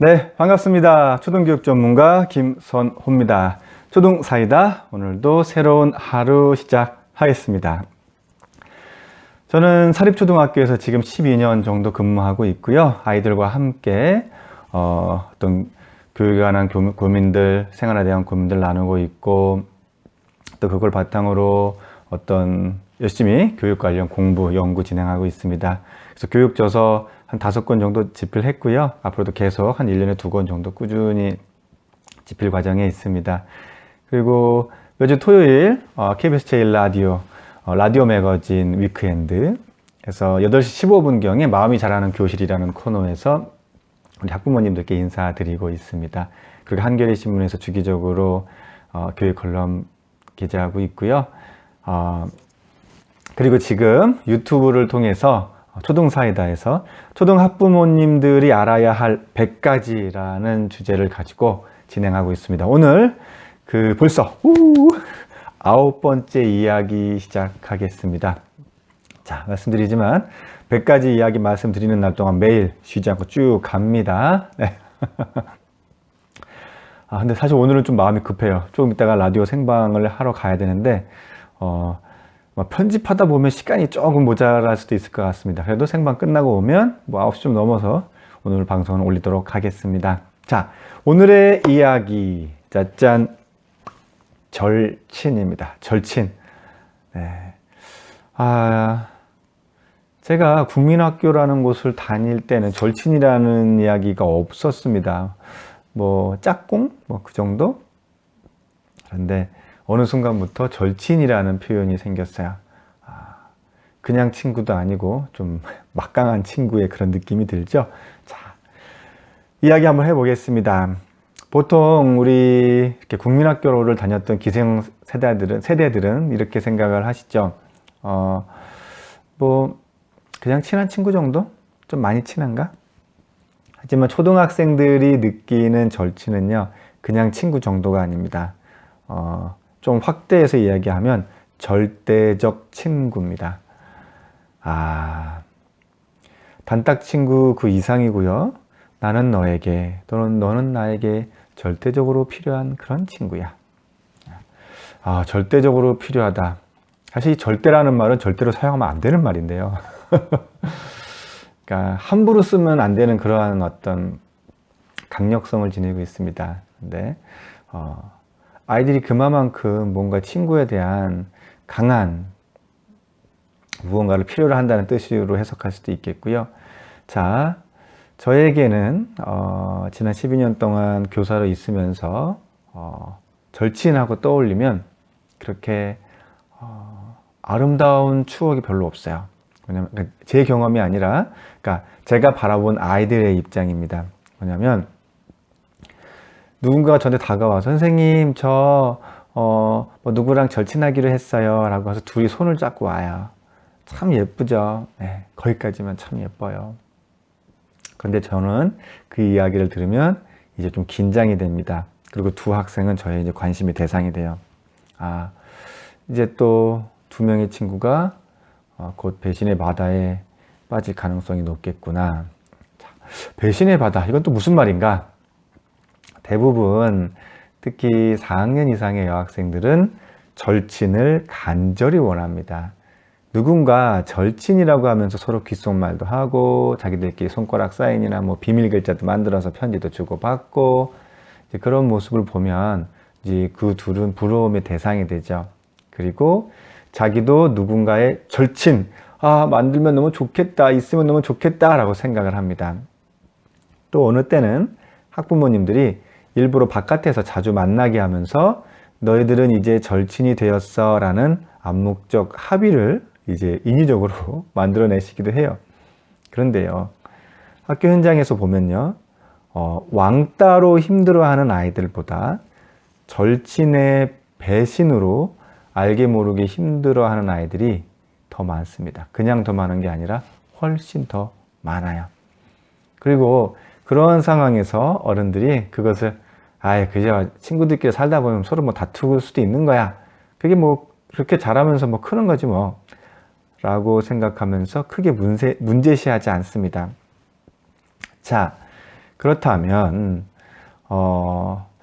네, 반갑습니다. 초등교육 전문가 김선호입니다. 초등사이다. 오늘도 새로운 하루 시작하겠습니다. 저는 사립초등학교에서 지금 12년 정도 근무하고 있고요. 아이들과 함께 어떤 교육에 관한 고민들, 생활에 대한 고민들 나누고 있고, 또 그걸 바탕으로 어떤 열심히 교육 관련 공부, 연구 진행하고 있습니다. 그래서 교육저서 한 5권 정도 집필했고요. 앞으로도 계속 한 1년에 2권 정도 꾸준히 집필 과정에 있습니다. 그리고 매주 토요일 KBS 제일 라디오 라디오 매거진 위크엔드에서 8시 15분경에 마음이 자라는 교실이라는 코너에서 우리 학부모님들께 인사드리고 있습니다. 그리고 한겨레 신문에서 주기적으로 교육 컬럼 기자하고 있고요. 그리고 지금 유튜브를 통해서 초등사이다에서 초등학부모님들이 알아야 할 100가지라는 주제를 가지고 진행하고 있습니다. 오늘 벌써 9번째 이야기 시작하겠습니다. 자, 말씀드리지만 100가지 이야기 말씀드리는 날 동안 매일 쉬지 않고 쭉 갑니다. 네. 근데 사실 오늘은 좀 마음이 급해요. 조금 이따가 라디오 생방을 하러 가야 되는데 편집하다 보면 시간이 조금 모자랄 수도 있을 것 같습니다. 그래도 생방 끝나고 오면 9시 좀 넘어서 오늘 방송을 올리도록 하겠습니다. 자, 오늘의 이야기 짜잔, 절친입니다. 절친. 네. 제가 국민학교라는 곳을 다닐 때는 절친이라는 이야기가 없었습니다. 짝꿍? 그 정도? 그런데 어느 순간부터 절친이라는 표현이 생겼어요. 그냥 친구도 아니고 좀 막강한 친구의 그런 느낌이 들죠. 자, 이야기 한번 해보겠습니다. 보통 우리 이렇게 국민학교를 다녔던 기성 세대들은 이렇게 생각을 하시죠. 그냥 친한 친구 정도? 좀 많이 친한가? 하지만 초등학생들이 느끼는 절친은요, 그냥 친구 정도가 아닙니다. 좀 확대해서 이야기하면 절대적 친구입니다. 단딱 친구 그 이상이고요. 나는 너에게 또는 너는 나에게 절대적으로 필요한 그런 친구야. 절대적으로 필요하다. 사실 이 절대라는 말은 절대로 사용하면 안 되는 말인데요. 그러니까 함부로 쓰면 안 되는 그러한 어떤 강력성을 지니고 있습니다. 근데 아이들이 그만큼 뭔가 친구에 대한 강한 무언가를 필요로 한다는 뜻으로 해석할 수도 있겠고요. 자, 저에게는 지난 12년 동안 교사로 있으면서 절친하고 떠올리면 그렇게 아름다운 추억이 별로 없어요. 왜냐면 제 경험이 아니라, 그러니까 제가 바라본 아이들의 입장입니다. 뭐냐면 누군가가 저한테 다가와서 선생님 누구랑 절친하기로 했어요 라고 해서 둘이 손을 잡고 와요. 참 예쁘죠. 네, 거기까지만 참 예뻐요. 그런데 저는 그 이야기를 들으면 이제 좀 긴장이 됩니다. 그리고 두 학생은 저의 이제 관심의 대상이 돼요. 이제 또 2명의 친구가 곧 배신의 바다에 빠질 가능성이 높겠구나. 자, 배신의 바다, 이건 또 무슨 말인가? 대부분 특히 4학년 이상의 여학생들은 절친을 간절히 원합니다. 누군가 절친이라고 하면서 서로 귓속말도 하고 자기들끼리 손가락 사인이나 비밀 글자도 만들어서 편지도 주고받고 이제 그런 모습을 보면 이제 그 둘은 부러움의 대상이 되죠. 그리고 자기도 누군가의 절친, 만들면 너무 좋겠다, 있으면 너무 좋겠다 라고 생각을 합니다. 또 어느 때는 학부모님들이 일부러 바깥에서 자주 만나게 하면서 너희들은 이제 절친이 되었어 라는 암묵적 합의를 이제 인위적으로 만들어내시기도 해요. 그런데요, 학교 현장에서 보면요, 왕따로 힘들어하는 아이들보다 절친의 배신으로 알게 모르게 힘들어하는 아이들이 더 많습니다. 그냥 더 많은 게 아니라 훨씬 더 많아요. 그리고 그런 상황에서 어른들이 그것을 그저 친구들끼리 살다 보면 서로 다툴 수도 있는 거야. 그게 그렇게 잘하면서 크는 거지 라고 생각하면서 크게 문제시하지 않습니다. 자, 그렇다면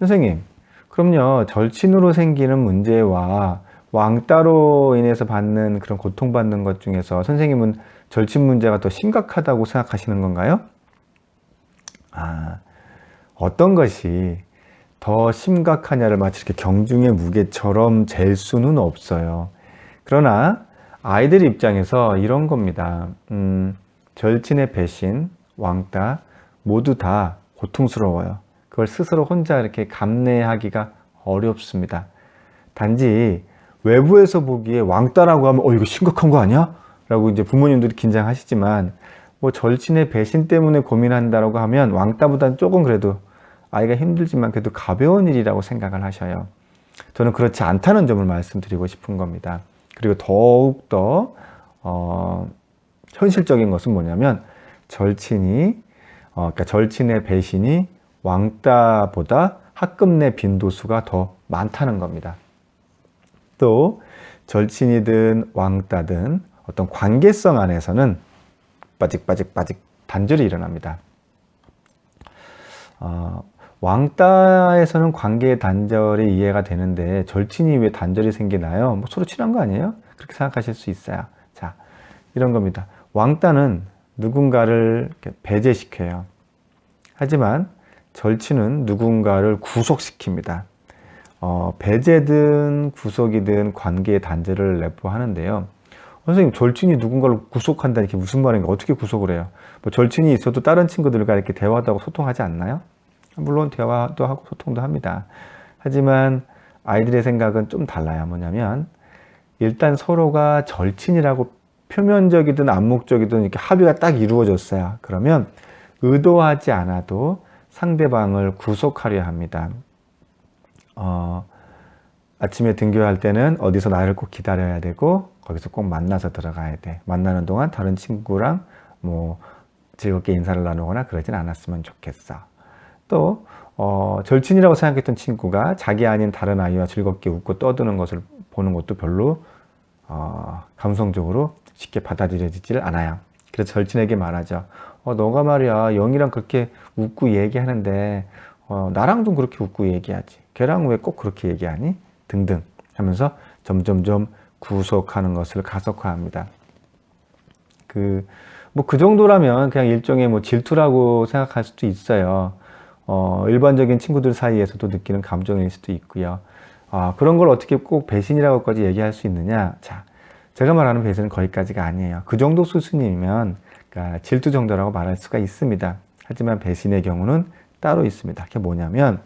선생님, 그럼요, 절친으로 생기는 문제와 왕따로 인해서 받는 그런 고통받는 것 중에서 선생님은 절친 문제가 더 심각하다고 생각하시는 건가요? 어떤 것이 더 심각하냐를 마치 이렇게 경중의 무게처럼 잴 수는 없어요. 그러나 아이들 입장에서 이런 겁니다. 절친의 배신, 왕따 모두 다 고통스러워요. 그걸 스스로 혼자 이렇게 감내하기가 어렵습니다. 단지 외부에서 보기에 왕따라고 하면 이거 심각한 거 아니야? 라고 이제 부모님들이 긴장하시지만 뭐 절친의 배신 때문에 고민한다라고 하면 왕따보다는 조금 그래도 아이가 힘들지만 그래도 가벼운 일이라고 생각을 하셔요. 저는 그렇지 않다는 점을 말씀드리고 싶은 겁니다. 그리고 더욱더 현실적인 것은 뭐냐면 그러니까 절친의 배신이 왕따보다 학급 내 빈도수가 더 많다는 겁니다. 또 절친이든 왕따든 어떤 관계성 안에서는 빠직 단절이 일어납니다. 왕따에서는 관계의 단절이 이해가 되는데 절친이 왜 단절이 생기나요? 뭐 서로 친한 거 아니에요? 그렇게 생각하실 수 있어요. 자, 이런 겁니다. 왕따는 누군가를 배제시켜요. 하지만 절친은 누군가를 구속시킵니다. 배제든 구속이든 관계의 단절을 내포하는데요. 선생님, 절친이 누군가를 구속한다는 게 무슨 말인가? 어떻게 구속을 해요? 뭐 절친이 있어도 다른 친구들과 이렇게 대화도 하고 소통하지 않나요? 물론 대화도 하고 소통도 합니다. 하지만 아이들의 생각은 좀 달라요. 뭐냐면 일단 서로가 절친이라고 표면적이든 암묵적이든 이렇게 합의가 딱 이루어졌어요. 그러면 의도하지 않아도 상대방을 구속하려 합니다. 아침에 등교할 때는 어디서 나를 꼭 기다려야 되고 거기서 꼭 만나서 들어가야 돼. 만나는 동안 다른 친구랑 뭐 즐겁게 인사를 나누거나 그러진 않았으면 좋겠어. 또 절친이라고 생각했던 친구가 자기 아닌 다른 아이와 즐겁게 웃고 떠드는 것을 보는 것도 별로 감성적으로 쉽게 받아들여지질 않아요. 그래서 절친에게 말하죠. 너가 말이야 영이랑 그렇게 웃고 얘기하는데 나랑 좀 그렇게 웃고 얘기하지. 걔랑 왜 꼭 그렇게 얘기하니? 등등 하면서 점점점 구속하는 것을 가속화합니다. 그 정도라면 그냥 일종의 뭐 질투라고 생각할 수도 있어요. 일반적인 친구들 사이에서도 느끼는 감정일 수도 있고요. 그런 걸 어떻게 꼭 배신이라고까지 얘기할 수 있느냐? 자, 제가 말하는 배신은 거기까지가 아니에요. 그 정도 수준이면 그러니까 질투 정도라고 말할 수가 있습니다. 하지만 배신의 경우는 따로 있습니다. 그게 뭐냐면,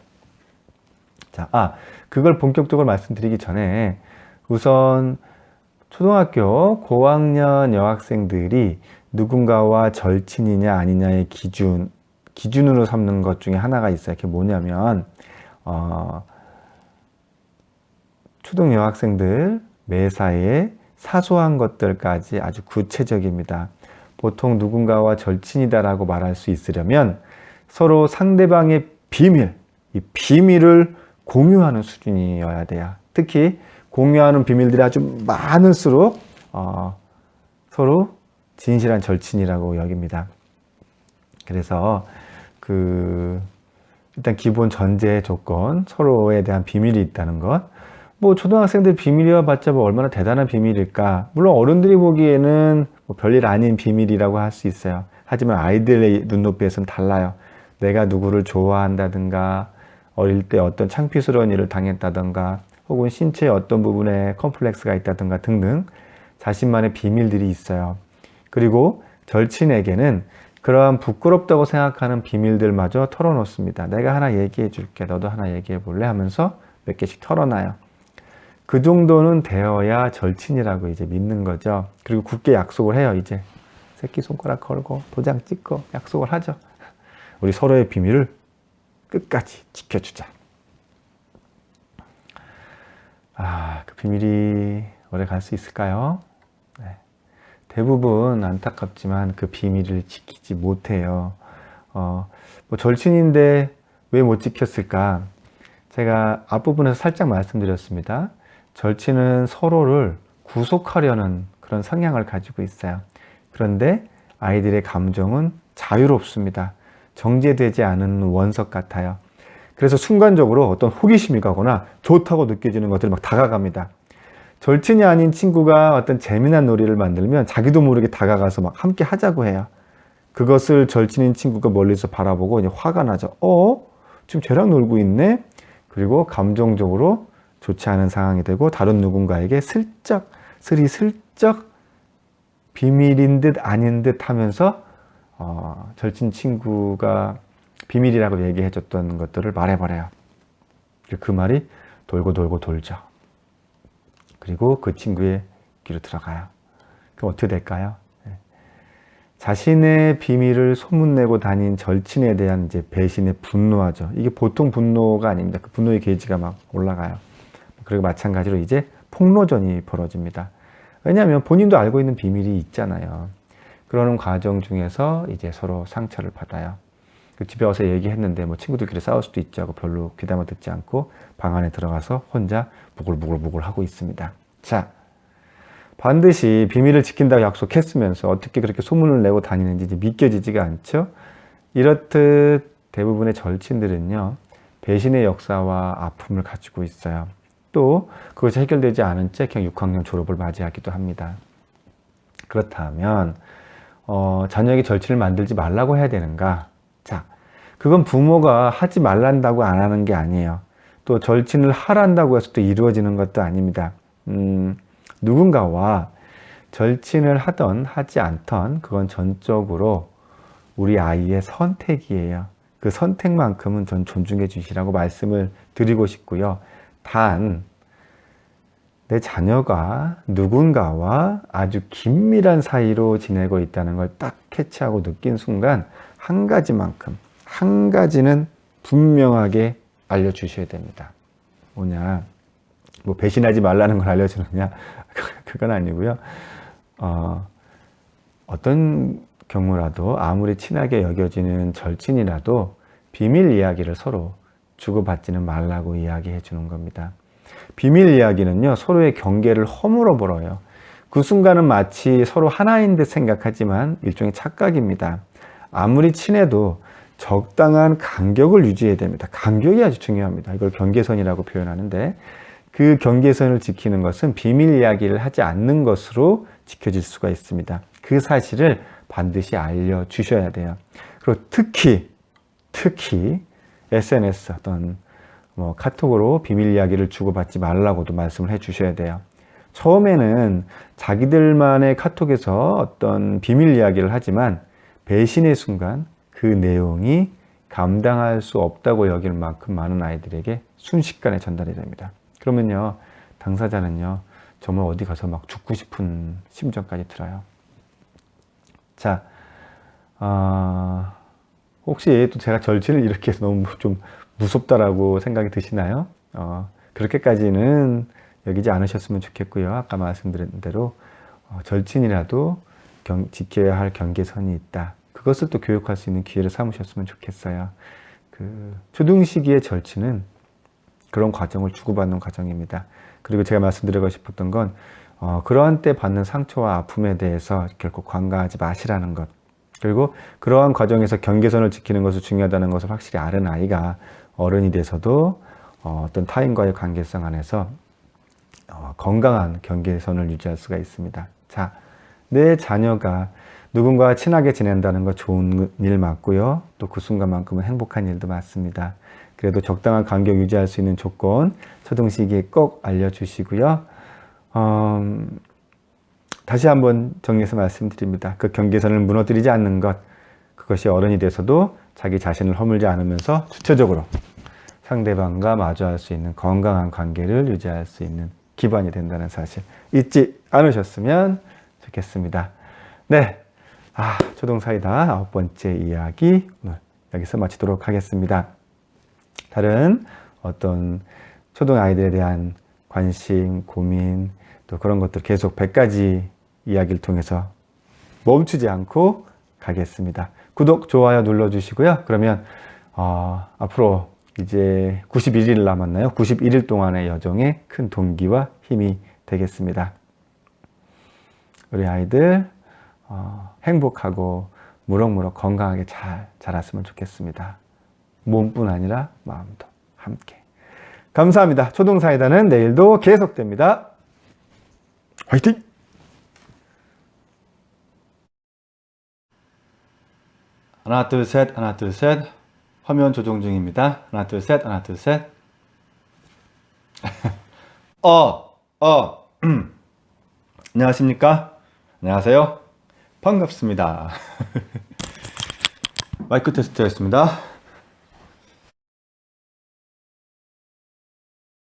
자, 그걸 본격적으로 말씀드리기 전에 우선 초등학교 고학년 여학생들이 누군가와 절친이냐 아니냐의 기준으로 삼는 것 중에 하나가 있어요. 그게 뭐냐면 초등 여학생들 매사에 사소한 것들까지 아주 구체적입니다. 보통 누군가와 절친이다라고 말할 수 있으려면 서로 상대방의 이 비밀을 공유하는 수준이어야 돼요. 특히 공유하는 비밀들이 아주 많을수록 서로 진실한 절친이라고 여깁니다. 그래서 일단 기본 전제 조건, 서로에 대한 비밀이 있다는 것. 뭐 초등학생들 비밀이와 봤자 뭐 얼마나 대단한 비밀일까. 물론 어른들이 보기에는 뭐 별일 아닌 비밀이라고 할 수 있어요. 하지만 아이들의 눈높이에서는 달라요. 내가 누구를 좋아한다든가, 어릴 때 어떤 창피스러운 일을 당했다든가, 혹은 신체의 어떤 부분에 컴플렉스가 있다든가 등등 자신만의 비밀들이 있어요. 그리고 절친에게는 그러한 부끄럽다고 생각하는 비밀들마저 털어놓습니다. 내가 하나 얘기해 줄게. 너도 하나 얘기해 볼래? 하면서 몇 개씩 털어놔요. 그 정도는 되어야 절친이라고 이제 믿는 거죠. 그리고 굳게 약속을 해요. 이제 새끼손가락 걸고 도장 찍고 약속을 하죠. 우리 서로의 비밀을 끝까지 지켜주자. 그 비밀이 오래 갈 수 있을까요? 네. 대부분 안타깝지만 그 비밀을 지키지 못해요. 뭐 절친인데 왜 못 지켰을까? 제가 앞부분에서 살짝 말씀드렸습니다. 절친은 서로를 구속하려는 그런 성향을 가지고 있어요. 그런데 아이들의 감정은 자유롭습니다. 정제되지 않은 원석 같아요. 그래서 순간적으로 어떤 호기심이 가거나 좋다고 느껴지는 것들이 막 다가갑니다. 절친이 아닌 친구가 어떤 재미난 놀이를 만들면 자기도 모르게 다가가서 막 함께 하자고 해요. 그것을 절친인 친구가 멀리서 바라보고 이제 화가 나죠. 지금 쟤랑 놀고 있네? 그리고 감정적으로 좋지 않은 상황이 되고 다른 누군가에게 스리슬쩍 비밀인 듯 아닌 듯 하면서 절친 친구가 비밀이라고 얘기해줬던 것들을 말해버려요. 그 말이 돌고 돌죠. 그리고 그 친구의 귀로 들어가요. 그럼 어떻게 될까요? 자신의 비밀을 소문내고 다닌 절친에 대한 이제 배신에 분노하죠. 이게 보통 분노가 아닙니다. 그 분노의 게이지가 막 올라가요. 그리고 마찬가지로 이제 폭로전이 벌어집니다. 왜냐하면 본인도 알고 있는 비밀이 있잖아요. 그러는 과정 중에서 이제 서로 상처를 받아요. 집에 와서 얘기했는데 뭐 친구들끼리 싸울 수도 있죠 하고 별로 귀담아 듣지 않고 방 안에 들어가서 혼자 부글부글 하고 있습니다. 자, 반드시 비밀을 지킨다고 약속했으면서 어떻게 그렇게 소문을 내고 다니는지 이제 믿겨지지가 않죠. 이렇듯 대부분의 절친들은요, 배신의 역사와 아픔을 가지고 있어요. 또 그것이 해결되지 않은 채 그냥 6학년 졸업을 맞이하기도 합니다. 그렇다면 자녀에게 절친을 만들지 말라고 해야 되는가? 자, 그건 부모가 하지 말란다고 안 하는 게 아니에요. 또 절친을 하란다고 해서 또 이루어지는 것도 아닙니다. 누군가와 절친을 하던 하지 않던 그건 전적으로 우리 아이의 선택이에요. 그 선택만큼은 전 존중해 주시라고 말씀을 드리고 싶고요. 단, 내 자녀가 누군가와 아주 긴밀한 사이로 지내고 있다는 걸 딱 캐치하고 느낀 순간 한 가지는 분명하게 알려주셔야 됩니다. 뭐냐, 뭐 배신하지 말라는 걸 알려주느냐, 그건 아니고요. 어떤 경우라도 아무리 친하게 여겨지는 절친이라도 비밀 이야기를 서로 주고받지는 말라고 이야기해 주는 겁니다. 비밀 이야기는요, 서로의 경계를 허물어 버려요. 그 순간은 마치 서로 하나인 듯 생각하지만 일종의 착각입니다. 아무리 친해도 적당한 간격을 유지해야 됩니다. 간격이 아주 중요합니다. 이걸 경계선이라고 표현하는데, 그 경계선을 지키는 것은 비밀 이야기를 하지 않는 것으로 지켜질 수가 있습니다. 그 사실을 반드시 알려주셔야 돼요. 그리고 특히 SNS 어떤 카톡으로 비밀 이야기를 주고받지 말라고도 말씀을 해 주셔야 돼요. 처음에는 자기들만의 카톡에서 어떤 비밀 이야기를 하지만 배신의 순간 그 내용이 감당할 수 없다고 여길 만큼 많은 아이들에게 순식간에 전달이 됩니다. 그러면요, 당사자는요, 정말 어디 가서 막 죽고 싶은 심정까지 들어요. 자, 혹시 또 제가 절친을 이렇게 해서 너무 좀 무섭다라고 생각이 드시나요? 그렇게까지는 여기지 않으셨으면 좋겠고요. 아까 말씀드린 대로 절친이라도 지켜야 할 경계선이 있다. 그것을 또 교육할 수 있는 기회를 삼으셨으면 좋겠어요. 초등 시기의 절친은 그런 과정을 주고받는 과정입니다. 그리고 제가 말씀드리고 싶었던 건 그러한 때 받는 상처와 아픔에 대해서 결코 관가하지 마시라는 것. 그리고 그러한 과정에서 경계선을 지키는 것이 중요하다는 것을 확실히 아는 아이가 어른이 돼서도 어떤 타인과의 관계성 안에서 건강한 경계선을 유지할 수가 있습니다. 자, 내 자녀가 누군가와 친하게 지낸다는 거 좋은 일 맞고요. 또 그 순간만큼은 행복한 일도 맞습니다. 그래도 적당한 간격 유지할 수 있는 조건 초등 시기에 꼭 알려주시고요. 다시 한번 정리해서 말씀드립니다. 그 경계선을 무너뜨리지 않는 것, 그것이 어른이 돼서도 자기 자신을 허물지 않으면서 주체적으로 상대방과 마주할 수 있는 건강한 관계를 유지할 수 있는 기반이 된다는 사실 잊지 않으셨으면 좋겠습니다. 네, 초등사이다 9번째 이야기 오늘 여기서 마치도록 하겠습니다. 다른 어떤 초등 아이들에 대한 관심, 고민, 또 그런 것들 계속 100가지 이야기를 통해서 멈추지 않고 가겠습니다. 구독, 좋아요 눌러주시고요. 그러면 앞으로 이제 91일 남았나요? 91일 동안의 여정에 큰 동기와 힘이 되겠습니다. 우리 아이들 행복하고 무럭무럭 건강하게 잘 자랐으면 좋겠습니다. 몸뿐 아니라 마음도 함께. 감사합니다. 초등사이다는 내일도 계속됩니다. 화이팅! 하나, 둘, 셋, 하나, 둘, 셋. 화면 조정 중입니다. 하나, 둘, 셋, 하나, 둘, 셋. 안녕하십니까? 안녕하세요. 반갑습니다. 마이크 테스트였습니다.